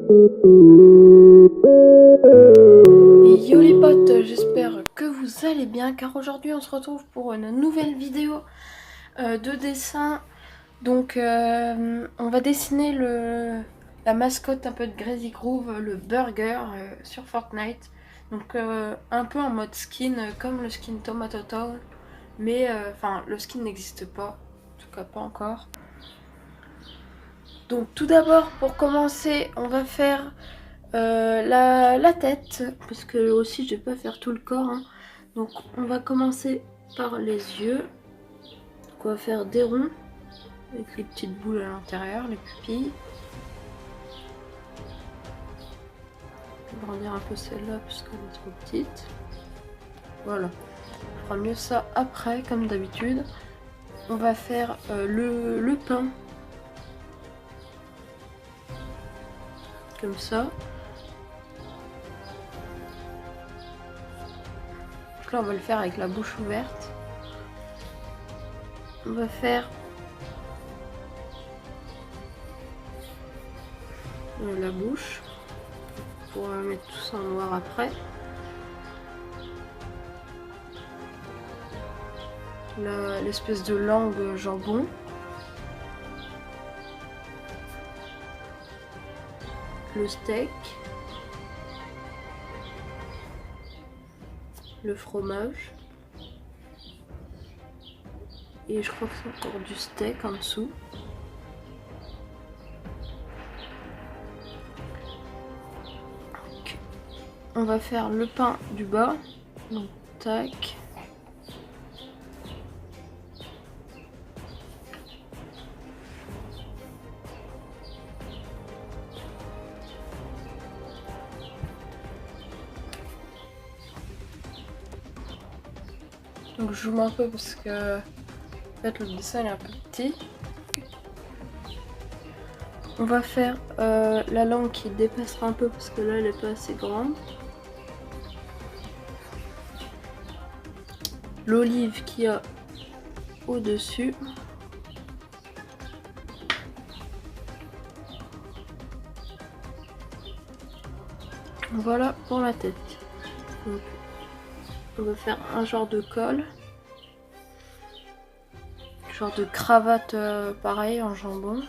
Yo les potes, j'espère que vous allez bien car aujourd'hui on se retrouve pour une nouvelle vidéo de dessin. Donc on va dessiner la mascotte un peu de Crazy Groove, le burger sur Fortnite. Donc un peu en mode skin comme le skin Tomato Town, mais enfin le skin n'existe pas, en tout cas pas encore. Donc tout d'abord pour commencer on va faire la tête, parce que aussi je vais pas faire tout le corps, hein. Donc on va commencer par les yeux. Donc on va faire des ronds avec les petites boules à l'intérieur, les pupilles. Je vais grandir un peu celle-là parce qu'elle est trop petite. Voilà, on fera mieux ça après comme d'habitude. On va faire le pain comme ça. Donc là on va le faire avec la bouche ouverte. On va faire la bouche pour mettre tout ça en noir après. L'espèce de langue jambon. Le steak. Le fromage. Et je crois que c'est encore du steak en dessous. Donc, on va faire le pain du bas. Donc tac. Donc je zoome un peu parce que en fait le dessin est un peu petit. On va faire la langue qui dépassera un peu parce que là elle est pas assez grande. L'olive qu'il y a au-dessus. Voilà pour la tête. Donc, on va faire un genre de col. Genre de cravate pareil en jambon.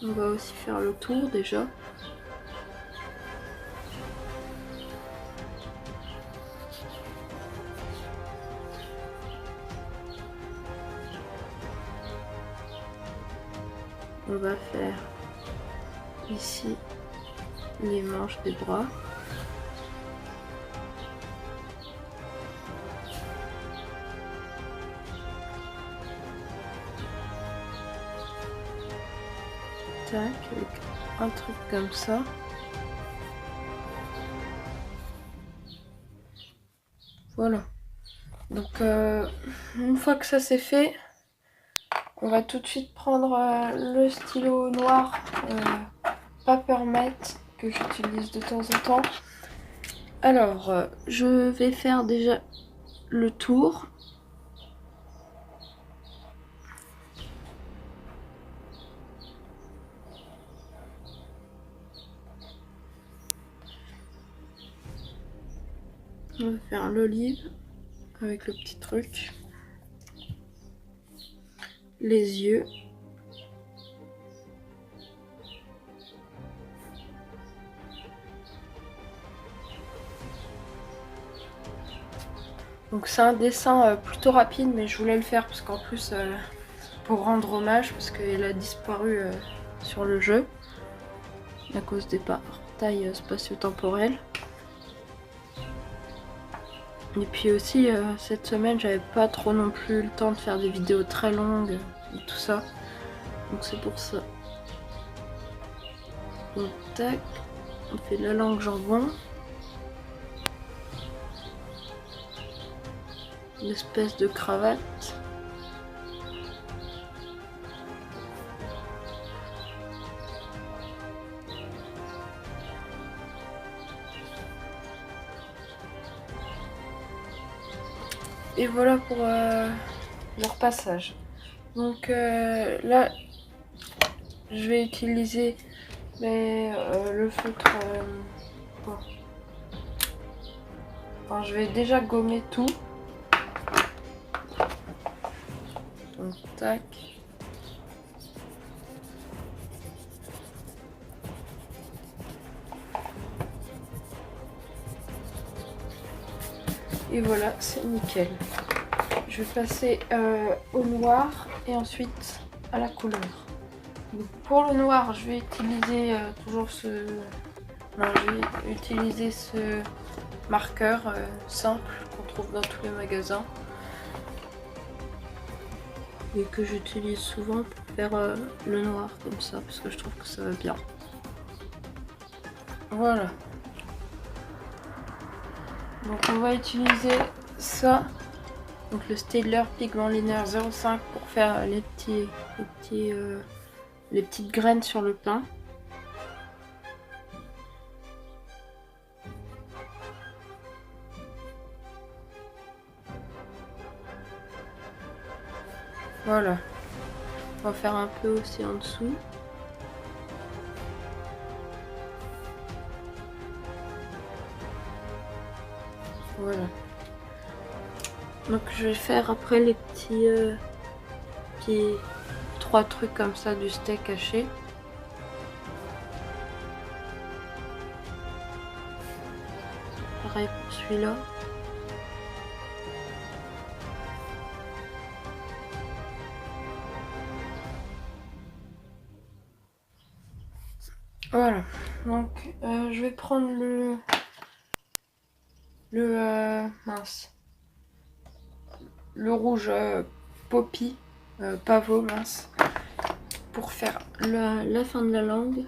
On va aussi faire le tour déjà. On va faire ici les manches des bras. Tac, avec un truc comme ça. Voilà. Donc une fois que ça c'est fait, on va tout de suite prendre le stylo noir Papermate que j'utilise de temps en temps. Alors je vais faire déjà le tour. On va faire l'olive avec le petit truc. Les yeux. Donc c'est un dessin plutôt rapide, mais je voulais le faire parce qu'en plus pour rendre hommage, parce qu'elle a disparu sur le jeu à cause des portails spatio-temporels. Et puis aussi cette semaine j'avais pas trop non plus le temps de faire des vidéos très longues et tout ça. Donc c'est pour ça. Donc tac, on fait la langue jambon. Une espèce de cravate. Et voilà pour leur passage. Donc là, je vais utiliser le feutre. Bon. Enfin, je vais déjà gommer tout. Donc tac. Et voilà, c'est nickel. Je vais passer au noir et ensuite à la couleur. Donc pour le noir, je vais utiliser toujours ce... Non, je vais utiliser ce marqueur simple qu'on trouve dans tous les magasins. Et que j'utilise souvent pour faire le noir comme ça, parce que je trouve que ça va bien. Voilà. Donc on va utiliser ça, donc le Staedtler Pigment Liner 05 pour faire les petites graines sur le pain. Voilà. On va faire un peu aussi en dessous. Voilà. Donc je vais faire après les petits 3 trucs comme ça du steak haché. Pareil pour celui-là. Voilà. Donc je vais prendre le rouge poppy, pavot mince, pour faire la fin de la langue.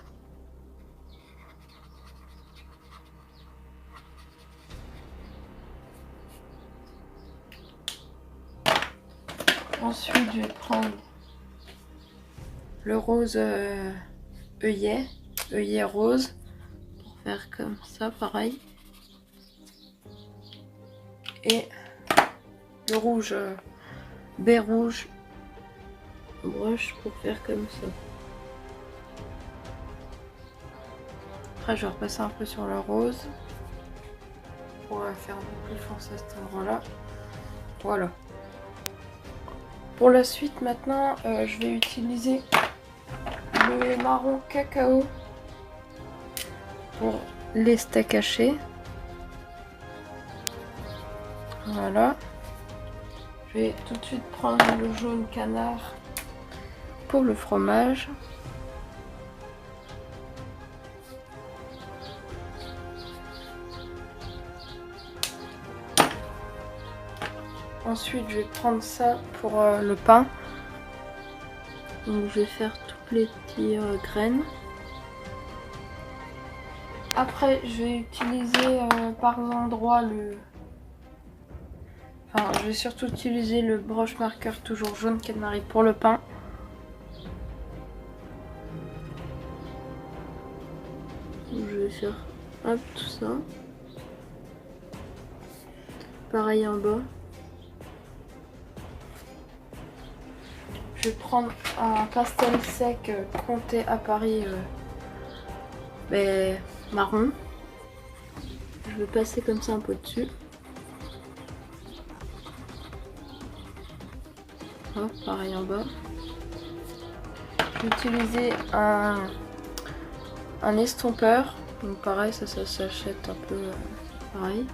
Ensuite je vais prendre le rose œillet rose, pour faire comme ça pareil. Et le rouge baie rouge brush pour faire comme ça. Après je vais repasser un peu sur le rose pour la faire un peu plus foncée à cet endroit là. Voilà. Pour la suite maintenant je vais utiliser le marron cacao pour les steaks hachés. Voilà. Je vais tout de suite prendre le jaune canard pour le fromage. Ensuite, je vais prendre ça pour le pain. Donc, je vais faire toutes les petites graines. Après, je vais utiliser par endroits je vais surtout utiliser le broche marqueur toujours jaune canari pour le pain. Donc, je vais faire hop tout ça. Pareil en bas. Je vais prendre un pastel sec Comté à Paris marron. Je vais passer comme ça un peu dessus. Hop, pareil en bas. Je vais utiliser un estompeur. Donc pareil, ça s'achète un peu pareil.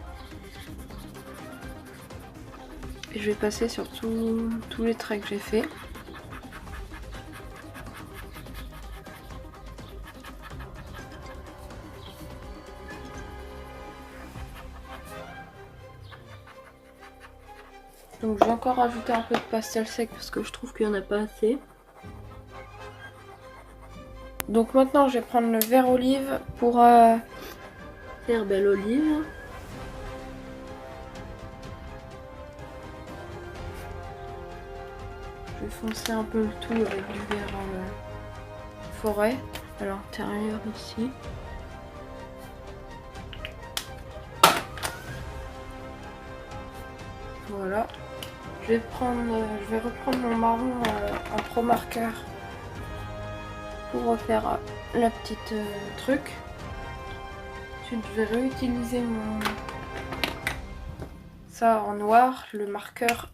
Et je vais passer sur tous les traits que j'ai fait. Donc je vais encore rajouter un peu de pastel sec parce que je trouve qu'il n'y en a pas assez. Donc maintenant je vais prendre le vert olive pour faire belle olive. Je vais foncer un peu le tout avec du vert forêt à l'intérieur ici. Voilà. Je vais reprendre mon marron en pro marqueur pour refaire la petite truc. Ensuite je vais réutiliser ça en noir, le marqueur,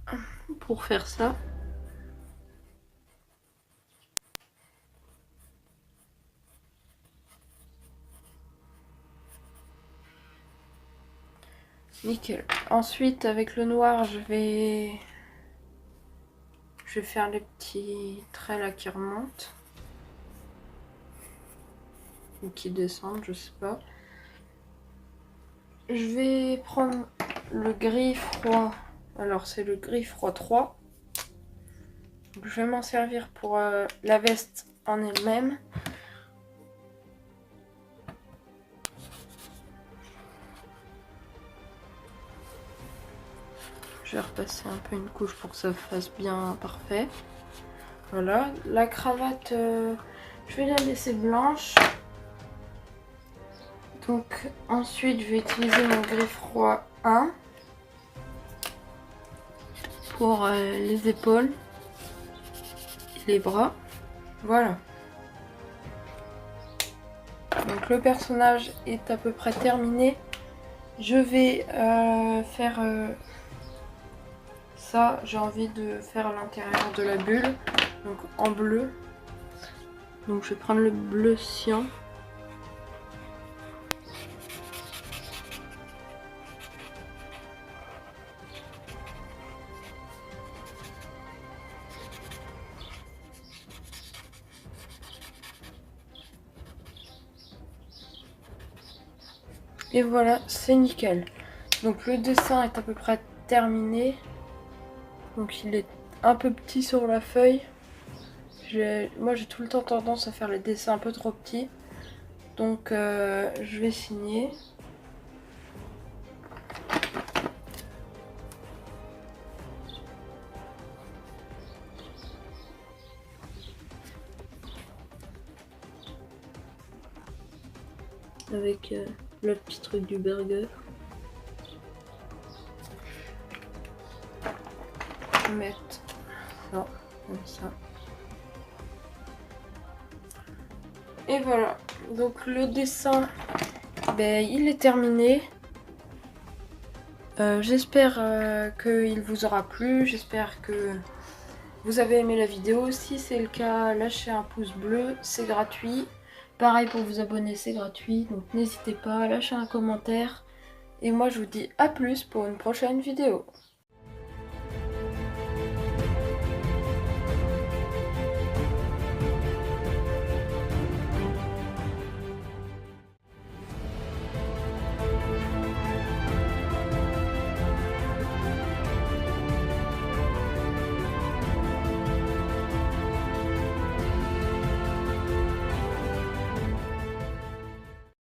pour faire ça. Nickel. Ensuite avec le noir je vais faire les petits traits là qui remontent. Ou qui descendent, je sais pas. Je vais prendre le gris froid. Alors c'est le gris froid 3. Donc, je vais m'en servir pour la veste en elle-même. Je vais repasser un peu une couche pour que ça fasse bien parfait. Voilà, la cravate, je vais la laisser blanche. Donc ensuite je vais utiliser mon gris froid 1 pour les épaules et les bras. Voilà. Donc le personnage est à peu près terminé. Je vais faire ça. J'ai envie de faire l'intérieur de la bulle, donc en bleu. Donc je vais prendre le bleu cyan. Et voilà, c'est nickel. Donc le dessin est à peu près terminé. Donc il est un peu petit sur la feuille. Moi j'ai tout le temps tendance à faire les dessins un peu trop petits. Donc je vais signer. Avec le petit truc du burger. Je vais mettre ça, comme ça. Et voilà, donc le dessin, ben, il est terminé. J'espère qu'il vous aura plu, j'espère que vous avez aimé la vidéo. Si c'est le cas, lâchez un pouce bleu, c'est gratuit. Pareil pour vous abonner, c'est gratuit, donc n'hésitez pas, lâchez un commentaire. Et moi je vous dis à plus pour une prochaine vidéo.